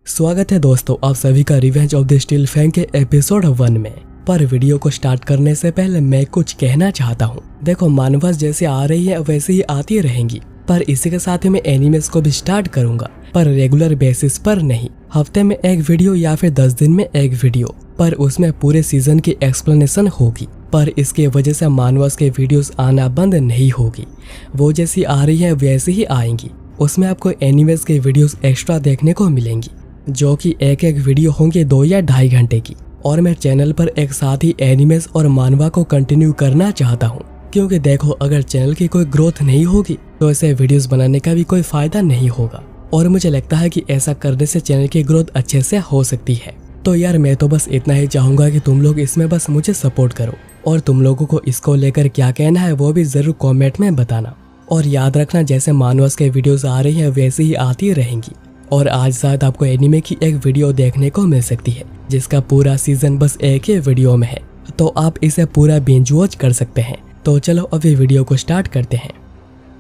स्वागत है दोस्तों आप सभी का revenge of the steel fang के एपिसोड 1 में। पर वीडियो को स्टार्ट करने से पहले मैं कुछ कहना चाहता हूँ। देखो मानवस जैसे आ रही है वैसे ही आती रहेंगी, पर इसी के साथ ही मैं एनिमेस को भी स्टार्ट करूंगा, पर रेगुलर बेसिस पर नहीं। हफ्ते में एक वीडियो या फिर 10 दिन में एक वीडियो, पर उसमें पूरे सीजन की एक्सप्लेनेशन होगी। पर इसकी वजह से मानवस के वीडियोस आना बंद नहीं होगी, वो जैसी आ रही है वैसी ही आएंगी। उसमें आपको एनिमेस के वीडियोस एक्स्ट्रा देखने को मिलेंगी, जो कि एक एक वीडियो होंगे 2 या 2.5 घंटे की। और मैं चैनल पर एक साथ ही एनिमेस और मानवा को कंटिन्यू करना चाहता हूँ, क्योंकि देखो अगर चैनल की कोई ग्रोथ नहीं होगी तो ऐसे वीडियोस बनाने का भी कोई फायदा नहीं होगा। और मुझे लगता है कि ऐसा करने से चैनल की ग्रोथ अच्छे से हो सकती है। तो यार मैं तो बस इतना ही चाहूंगा कि तुम लोग इसमें बस मुझे सपोर्ट करो, और तुम लोगों को इसको लेकर क्या कहना है वो भी जरूर कॉमेंट में बताना। और याद रखना जैसे मानवस के वीडियोस आ रही है वैसे ही आती रहेंगी। और आज शायद आपको एनिमे की एक वीडियो देखने को मिल सकती है जिसका पूरा सीजन बस एक ही वीडियो में है, तो आप इसे पूरा बिंज वॉच कर सकते हैं। तो चलो अभी वीडियो को स्टार्ट करते हैं।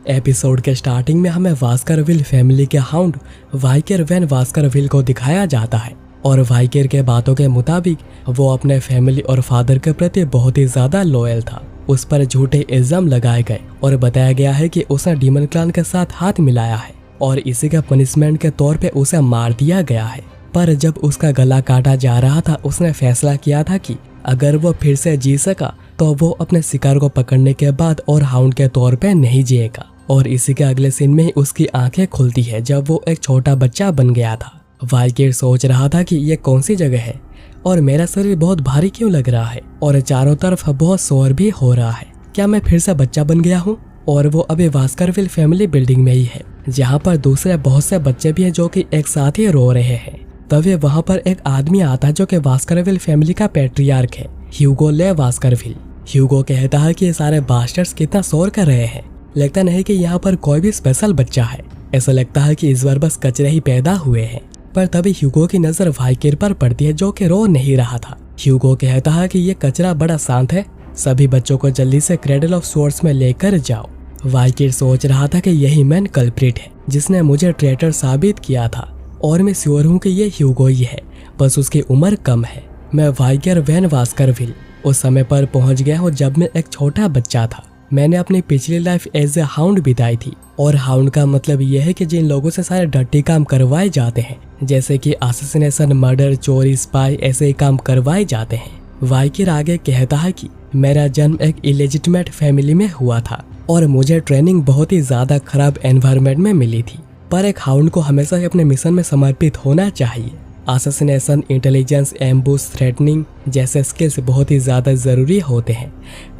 एपिसोड के स्टार्टिंग में हमें वास्करविल फैमिली के हाउंड वाइकर वैन वास्करविल को दिखाया जाता है। और वाइकर के बातों के मुताबिक वो अपने फैमिली और फादर के प्रति बहुत ही ज्यादा लॉयल था। उस पर झूठे इल्जाम लगाए गए और बताया गया है कि उसने डीमन क्लान के साथ हाथ मिलाया है और इसी का पनिशमेंट के तौर पे उसे मार दिया गया है। पर जब उसका गला काटा जा रहा था उसने फैसला किया था कि अगर वो फिर से जी सका तो वो अपने शिकार को पकड़ने के बाद और हाउंड के तौर पे नहीं जिएगा। और इसी के अगले सीन में ही उसकी आंखें खुलती है जब वो एक छोटा बच्चा बन गया था। वाइकिर सोच रहा था कि ये कौन सी जगह है और मेरा शरीर बहुत भारी क्यों लग रहा है और चारों तरफ बहुत शोर भी हो रहा है। क्या मैं फिर से बच्चा बन गया हूँ? और वो अभी वास्करविल फैमिली बिल्डिंग में ही है, जहाँ पर दूसरे बहुत से बच्चे भी हैं जो कि एक साथ ही रो रहे हैं। तभी वहाँ पर एक आदमी आता है जो कि वास्करविल फैमिली का पैट्रियार्क है, ह्यूगो ले वास्करविल। ह्यूगो कहता है कि ये सारे बास्टर्ड्स कितना शोर कर रहे हैं, लगता नहीं कि यहाँ पर कोई भी स्पेशल बच्चा है। ऐसा लगता है कि इस बार बस कचरे ही पैदा हुए हैं। पर तभी ह्यूगो की नजर वाइकिर पर पड़ती है जो कि रो नहीं रहा था। ह्यूगो कहता है कि ये कचरा बड़ा शांत है, सभी बच्चों को जल्दी से क्रेडल ऑफ स्वॉर्ड्स में लेकर जाओ। वाइकिर सोच रहा था कि यही मैन कल्प्रिट है जिसने मुझे ट्रेटर साबित किया था, और मैं श्योर हूँ कि ये ह्यूगो ही है, बस उसकी उम्र कम है। मैं वाइकिर वैन वास्करविल उस समय पर पहुँच गया हूँ जब मैं एक छोटा बच्चा था। मैंने अपनी पिछली लाइफ एज ए हाउंड बिताई थी, और हाउंड का मतलब यह है कि जिन लोगों से सारे डर्टी काम करवाए जाते हैं, जैसे कि असैसिनेशन, मर्डर, चोरी, स्पाई, ऐसे ही काम करवाए जाते हैं। वाइकिर आगे कहता है कि मेरा जन्म एक इलेजिटिमेट फैमिली में हुआ था और मुझे ट्रेनिंग बहुत ही ज्यादा खराब एनवायरनमेंट में मिली थी। पर एक हाउंड को हमेशा ही अपने मिशन में समर्पित होना चाहिए। असैसिनेशन, इंटेलिजेंस, एम्बुश, थ्रेटनिंग जैसे स्किल्स बहुत ही ज्यादा जरूरी होते हैं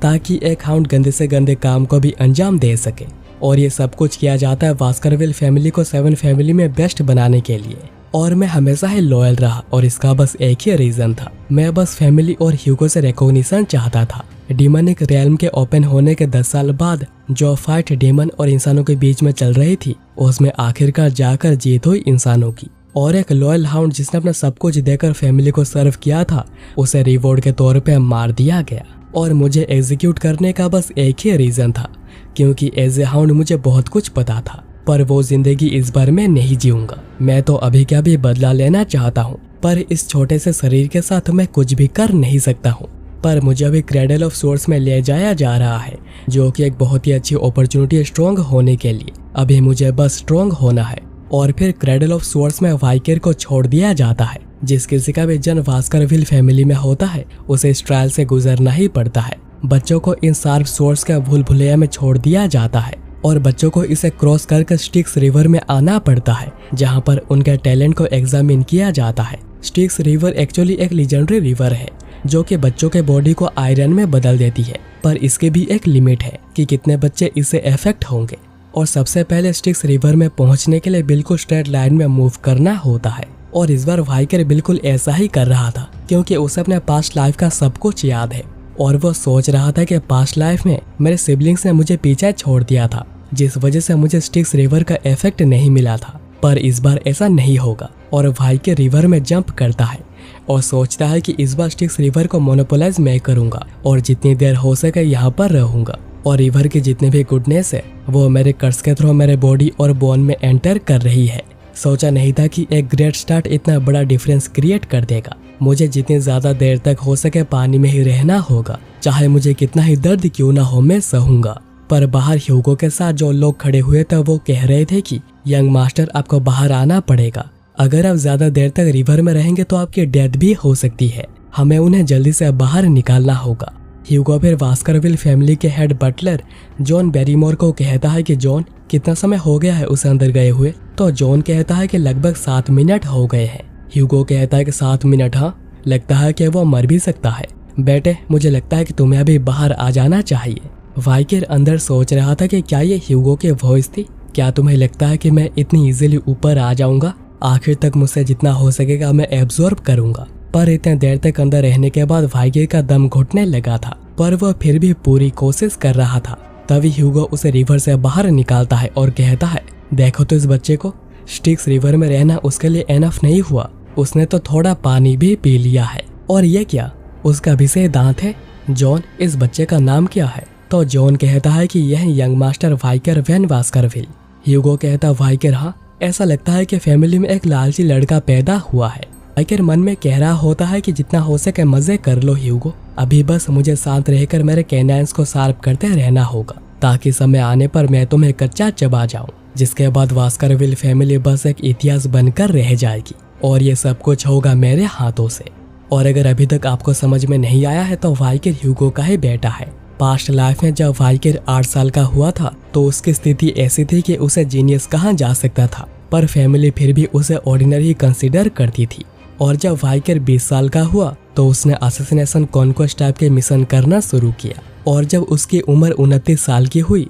ताकि एक हाउंड गंदे से गंदे काम को भी अंजाम दे सके। और ये सब कुछ किया जाता है वास्करविल फैमिली को 7 फैमिली में बेस्ट बनाने के लिए। और मैं हमेशा ही लॉयल रहा, और इसका बस एक ही रीजन था, मैं बस फैमिली और ह्यूगो से रिकॉग्निशन चाहता था। डीमनिक रियल्म के ओपन होने के 10 साल बाद जो फाइट डीमन और इंसानों के बीच में चल रही थी उसमें आखिरकार जाकर जीत हुई इंसानों की। और एक लॉयल हाउंड जिसने अपना सब कुछ देकर फैमिली को सर्व किया था उसे रिवॉर्ड के तौर पे मार दिया गया। और मुझे एग्जीक्यूट करने का बस एक ही रीजन था, क्योंकि एज ए हाउंड मुझे बहुत कुछ पता था, पर वो जिंदगी इस बार मैं नहीं जीऊंगा। मैं तो अभी क्या भी बदला लेना चाहता हूँ, पर इस छोटे से शरीर के साथ मैं कुछ भी कर नहीं सकता हूँ। पर मुझे अभी क्रेडल ऑफ स्वॉर्ड्स में ले जाया जा रहा है, जो कि एक बहुत ही अच्छी अपॉर्चुनिटी है स्ट्रॉन्ग होने के लिए। अभी मुझे बस स्ट्रॉन्ग होना है। और फिर क्रेडल ऑफ स्वॉर्ड्स में वाइकिर को छोड़ दिया जाता है। जिस किसी का भी जन्म वास्करविल फैमिली में होता है उसे इस ट्रायल से गुजरना ही पड़ता है। बच्चों को इन शार्प स्वॉर्ड्स का भूल भुलैया में छोड़ दिया जाता है, और बच्चों को इसे क्रॉस करके स्टिक्स रिवर में आना पड़ता है, जहाँ पर उनके टैलेंट को एग्जामिन किया जाता है। स्टिक्स रिवर एक्चुअली एक लीजेंडरी रिवर है जो कि बच्चों के बॉडी को आयरन में बदल देती है, पर इसके भी एक लिमिट है कि कितने बच्चे इससे इफेक्ट होंगे। और सबसे पहले स्टिक्स रिवर में पहुंचने के लिए बिल्कुल स्ट्रेट लाइन में मूव करना होता है। और इस बार वाइकर बिल्कुल ऐसा ही कर रहा था, क्योंकि उसे अपने पास्ट लाइफ का सब कुछ याद है। और वो सोच रहा था कि पास्ट लाइफ में मेरे सिबलिंग्स ने मुझे पीछे छोड़ दिया था, जिस वजह से मुझे स्टिक्स रिवर का इफेक्ट नहीं मिला था। पर इस बार ऐसा नहीं होगा, और वाइकर रिवर में जंप करता है और सोचता है कि इस बार स्टिक्स रिवर को मोनोपोलाइज मैं करूंगा और जितनी देर हो सके यहाँ पर रहूंगा। और रिवर की जितनी भी गुडनेस है वो मेरे कर्स के थ्रू मेरे बॉडी और बोन में एंटर कर रही है। सोचा नहीं था कि एक ग्रेट स्टार्ट इतना बड़ा डिफरेंस क्रिएट कर देगा। मुझे जितनी ज्यादा देर तक हो सके पानी में ही रहना होगा, चाहे मुझे कितना ही दर्द क्यों ना हो मैं सहूंगा। पर बाहर ह्यूगो के साथ जो लोग खड़े हुए थे वो कह रहे थे कि यंग मास्टर आपको बाहर आना पड़ेगा, अगर आप ज्यादा देर तक रिवर में रहेंगे तो आपकी डेथ भी हो सकती है, हमें उन्हें जल्दी से बाहर निकालना होगा। ह्यूगो फिर वास्करविल फैमिली के हेड बटलर जॉन बैरीमोर को कहता है कि जॉन कितना समय हो गया है उसे अंदर गए हुए। तो जॉन कहता है कि लगभग 7 मिनट हो गए हैं। ह्यूगो कहता है कि 7 मिनट, हाँ लगता है कि वो मर भी सकता है। बेटे मुझे लगता है कि तुम्हें अभी बाहर आ जाना चाहिए। वाइकिर अंदर सोच रहा था कि क्या ये ह्यूगो की वॉइस थी, क्या तुम्हें लगता है कि मैं इतनी इजीली ऊपर आ जाऊंगा, आखिर तक मुझसे जितना हो सकेगा मैं एब्जॉर्ब करूंगा। पर इतने देर तक अंदर रहने के बाद वाइकिर का दम घुटने लगा था, पर वह फिर भी पूरी कोशिश कर रहा था। तभी ह्यूगो उसे रिवर से बाहर निकालता है और कहता है, देखो तो इस बच्चे को, स्टिक्स रिवर में रहना उसके लिए एनफ नहीं हुआ, उसने तो थोड़ा पानी भी पी लिया है। और ये क्या, उसका भी से दांत है। जॉन इस बच्चे का नाम क्या है? तो जॉन कहता है कि यह यंग मास्टर वाइकर वैन वास्करविल। ह्यूगो कहता, वाइकर हाँ, ऐसा लगता है कि फैमिली में एक लालची लड़का पैदा हुआ है। वाइकर मन में कह रहा होता है कि जितना हो सके मजे कर लो ह्यूगो, अभी बस मुझे शांत रहकर मेरे कैनाइन्स को शार्प करते रहना होगा, ताकि समय आने पर मैं तुम्हें कच्चा चबा जाऊं, जिसके बाद वास्करविल फैमिली बस एक इतिहास बनकर रह जाएगी और ये सब कुछ होगा मेरे हाथों से। और अगर अभी तक आपको समझ में नहीं आया है तो वाइकर ह्यूगो का ही बेटा है। पास्ट लाइफ में जब वाइकर 8 साल का हुआ था तो उसकी स्थिति ऐसी थी कि उसे जीनियस कहा जा सकता था, पर फैमिली फिर भी उसे ऑर्डिनरी कंसीडर करती थी। और जब वाइकर 20 साल का हुआ तो उसने असैसिनेशन कॉन्क्वेस्ट टाइप के मिशन करना शुरू किया। और जब उसकी उम्र 29 साल की हुई,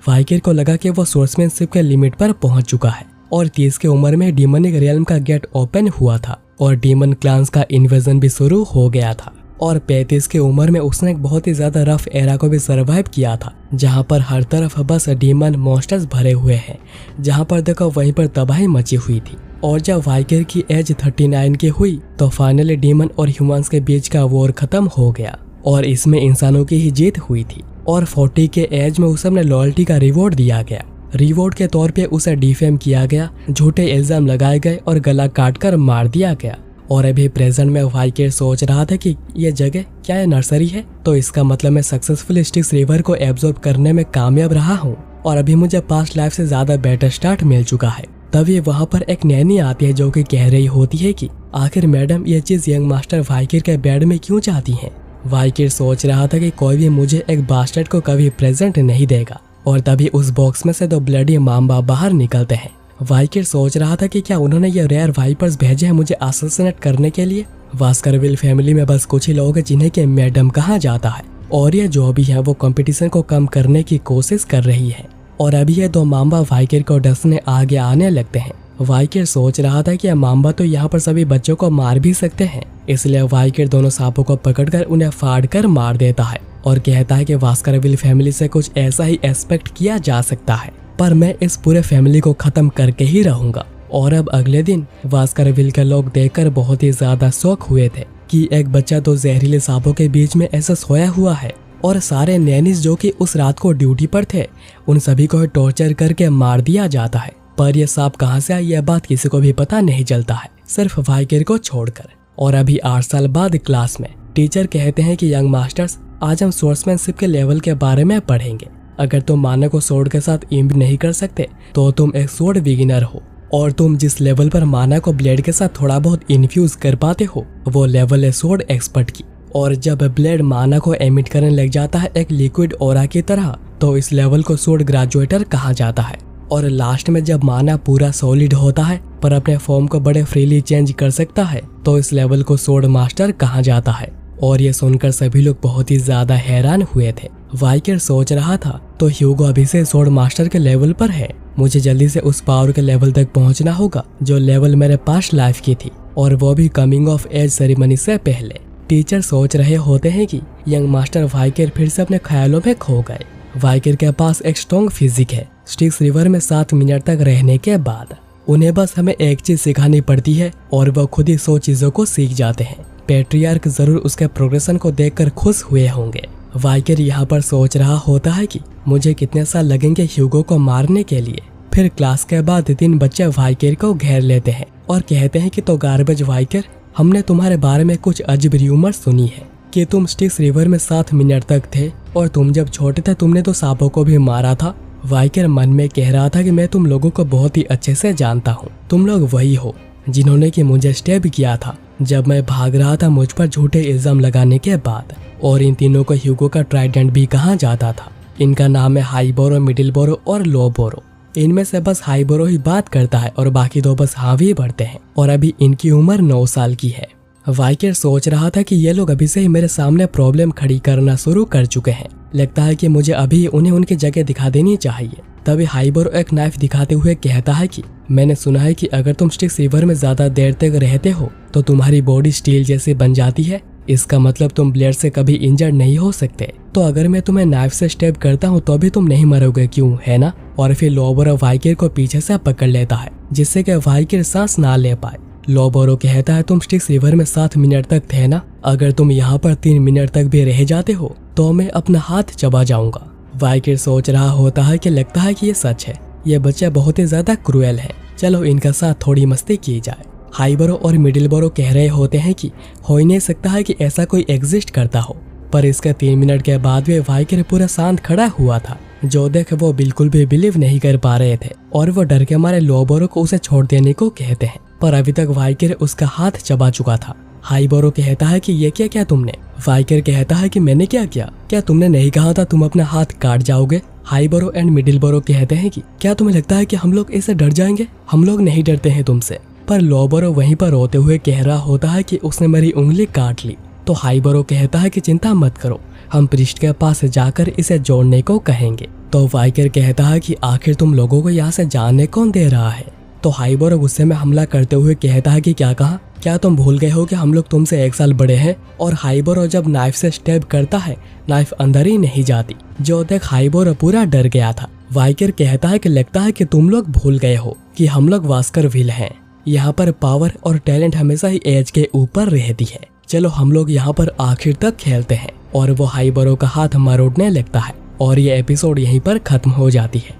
वाइकर को लगा कि वो सोर्समैनशिप के लिमिट पर पहुंच चुका है। और 30 की उम्र में डीमनिक रियल्म का गेट ओपन हुआ था और डीमन क्लान्स का इन्वेजन भी शुरू हो गया था। और 35 की उम्र में उसने एक बहुत ही ज्यादा रफ एरा को भी सरवाइव किया था, जहां पर हर तरफ बस डीमन मॉन्स्टर्स भरे हुए हैं, जहां पर देखो वहीं पर तबाही मची हुई थी। और जब वाइकर की एज 39 की हुई तो फाइनली डीमन और ह्यूमंस के बीच का वॉर खत्म हो गया और इसमें इंसानों की ही जीत हुई थी। और 40 के एज में उसे अपने लॉयल्टी का रिवॉर्ड दिया गया। रिवॉर्ड के तौर पे उसे डिफेम किया गया, झूठे इल्जाम लगाए गए और गला काटकर मार दिया गया। और अभी प्रेजेंट में वाइकर सोच रहा था कि ये जगह क्या है, नर्सरी है, तो इसका मतलब मैं सक्सेसफुल स्टिक्स रिवर को एब्जॉर्ब करने में कामयाब रहा हूँ और अभी मुझे पास्ट लाइफ से ज्यादा बेटर स्टार्ट मिल चुका है। तभी वहाँ पर एक नैनी आती है जो कि कह रही होती है कि आखिर मैडम ये चीज यंग मास्टर वाइकर के बेड में क्यों चाहती हैं। वाइकर सोच रहा था कि कोई भी मुझे एक बास्टर्ड को कभी प्रेजेंट नहीं देगा। और तभी उस बॉक्स में से 2 ब्लडी माम्बा बाहर निकलते हैं। वाइकर सोच रहा था कि क्या उन्होंने ये रेयर वाइपर्स भेजे हैं मुझे असैसिनेट करने के लिए। वास्करविल फैमिली में बस कुछ ही लोग हैं जिन्हें के मैडम कहा जाता है और ये जो भी है वो कंपटीशन को कम करने की कोशिश कर रही है। और अभी ये 2 माम्बा वाइकर को डसने आगे आने लगते हैं। वाइकर सोच रहा था कि माम्बा तो यहाँ पर सभी बच्चों को मार भी सकते हैं, इसलिए वाइकर दोनों सांपों को पकड़कर उन्हें फाड़ कर मार देता है और कहता है कि वास्करविल फैमिली से कुछ ऐसा ही एक्सपेक्ट किया जा सकता है, पर मैं इस पूरे फैमिली को खत्म करके ही रहूंगा। और अब अगले दिन वास्करविल के लोग देखकर बहुत ही ज्यादा शौक हुए थे कि एक बच्चा 2 जहरीले सांपों के बीच में ऐसा सोया हुआ है और सारे नैनीज जो कि उस रात को ड्यूटी पर थे उन सभी को टॉर्चर करके मार दिया जाता है। पर यह सांप कहाँ से आई यह बात किसी को भी पता नहीं चलता है, सिर्फ वाइकर को छोड़कर। और अभी 8 साल बाद क्लास में टीचर कहते हैं कि यंग मास्टर्स आज हम सोर्समैनशिप के लेवल के बारे में पढ़ेंगे। अगर तुम माना को सोर्ड के साथ एम नहीं कर सकते तो तुम एक सोर्ड बिगिनर हो, और तुम जिस लेवल पर माना को ब्लेड के साथ थोड़ा बहुत इन्फ्यूज कर पाते हो वो लेवल है सोर्ड एक्सपर्ट की। और जब ब्लेड माना को एमिट करने लग जाता है एक लिक्विड ओरा की तरह तो इस लेवल को सोर्ड ग्रेजुएटर कहा जाता है। और लास्ट में जब माना पूरा सॉलिड होता है पर अपने फॉर्म को बड़े फ्रीली चेंज कर सकता है तो इस लेवल को सोर्ड मास्टर कहा जाता है। और ये सुनकर सभी लोग बहुत ही ज्यादा हैरान हुए थे। वाइकर सोच रहा था तो ह्यूगो अभी से सोर्ड मास्टर के लेवल पर है, मुझे जल्दी से उस पावर के लेवल तक पहुंचना होगा जो लेवल मेरे पास्ट लाइफ की थी, और वो भी कमिंग ऑफ एज सेरेमनी से पहले। टीचर सोच रहे होते हैं कि यंग मास्टर वाइकर फिर से अपने ख्यालों में खो गए। वाइकर के पास एक स्ट्रॉन्ग फिजिक है। स्टिक्स रिवर में 7 मिनट तक रहने के बाद उन्हें बस हमें एक चीज सिखानी पड़ती है और वो खुद ही 100 चीजों को सीख जाते हैं। पैट्रियार्क जरूर उसके प्रोग्रेशन को देखकर खुश हुए होंगे। वाइकर यहाँ पर सोच रहा होता है कि मुझे कितने साल लगेंगे ह्यूगो को मारने के लिए। फिर क्लास के बाद 3 बच्चे वाइकर को घेर लेते हैं और कहते हैं कि तो गार्बेज वाइकर, हमने तुम्हारे बारे में कुछ अजीब र्यूमर सुनी है कि तुम स्टिक्स रिवर में 7 मिनट तक थे और तुम जब छोटे थे तुमने तो सांपों को भी मारा था। वाइकर मन में कह रहा था कि मैं तुम लोगों को बहुत ही अच्छे से जानता हूँ। तुम लोग वही हो जिन्होंने कि मुझे स्टेप किया था जब मैं भाग रहा था मुझ पर झूठे इल्जाम लगाने के बाद। और इन तीनों को ह्यूगो का ट्राइडेंट भी कहा जाता था। इनका नाम है हाईबोरो, मिडिलबोरो और लोबोरो। इनमें से बस हाईबोरो ही बात करता है और बाकी 2 बस हाँ भी बढ़ते हैं और अभी इनकी उम्र 9 साल की है। वाइकर सोच रहा था कि ये लोग अभी से ही मेरे सामने प्रॉब्लम खड़ी करना शुरू कर चुके हैं। लगता है कि मुझे अभी उन्हें उनकी जगह दिखा देनी चाहिए। तभी हाईबोरो एक नाइफ दिखाते हुए कहता है कि मैंने सुना है कि अगर तुम स्टिक्स रिवर में ज्यादा देर तक रहते हो तो तुम्हारी बॉडी स्टील जैसी बन जाती है। इसका मतलब तुम ब्लेड से कभी इंजर्ड नहीं हो सकते। तो अगर मैं तुम्हें नाइफ से स्टेप करता हूँ तो भी तुम नहीं मरोगे, क्यों, है ना? और फिर लोबोरो वाइकर को पीछे से पकड़ लेता है जिससे कि वाइकर सांस ना ले पाए। लोबोरो कहता है तुम स्टिक्स रिवर में 7 मिनट तक थे ना, अगर तुम यहाँ पर 3 मिनट तक भी रह जाते हो तो मैं अपना हाथ चबा जाऊंगा। वाइकर सोच रहा होता है कि लगता है कि ये सच है, ये बच्चे बहुत ही ज्यादा क्रूएल है, चलो इनका साथ थोड़ी मस्ती की जाए। हाईबोरो और मिडिलबोरो कह रहे होते हैं कि हो ही नहीं सकता है कि ऐसा कोई एग्जिस्ट करता हो। पर इसके 3 मिनट के बाद भी वाइकर पूरा शांत खड़ा हुआ था, जो देख वो बिल्कुल भी बिलीव नहीं कर पा रहे थे और वो डर के मारे लोबोरो को उसे छोड़ देने को कहते हैं। पर अभी तक वाइकर उसका हाथ चबा चुका था। हाईबोरो कहता है कि ये क्या तुमने? वाइकर कहता है कि मैंने क्या तुमने नहीं कहा था तुम अपना हाथ काट जाओगे? हाईबोरो एंड मिडिलबोरो कहते हैं कि क्या तुम्हें लगता है कि हम लोग इससे डर जाएंगे? हम लोग नहीं डरते हैं तुमसे। पर लोबोरो वहीं पर रोते हुए कह रहा होता है कि उसने मेरी उंगली काट ली। तो हाईबोरो कहता है कि चिंता मत करो, हम प्रीस्ट के पास जाकर इसे जोड़ने को कहेंगे। तो वाइकर कहता है कि आखिर तुम लोगों को यहाँ से जाने कौन दे रहा है? तो हाईबोरो गुस्से में हमला करते हुए कहता है कि क्या कहा? क्या तुम भूल गए हो कि हम लोग तुमसे 1 साल बड़े हैं? और हाईबोरो जब नाइफ से स्टेप करता है नाइफ अंदर ही नहीं जाती, जो देख हाईबोरो पूरा डर गया था। वाइकर कहता है कि लगता है कि तुम लोग भूल गए हो कि हम लोग वास्करविल हैं। यहाँ पर पावर और टैलेंट हमेशा ही एज के ऊपर रहती है। चलो हम लोग यहाँ पर आखिर तक खेलते हैं। और वो हाईबोरो का हाथ मरोड़ने लगता है और ये एपिसोड यहीं पर खत्म हो जाती है।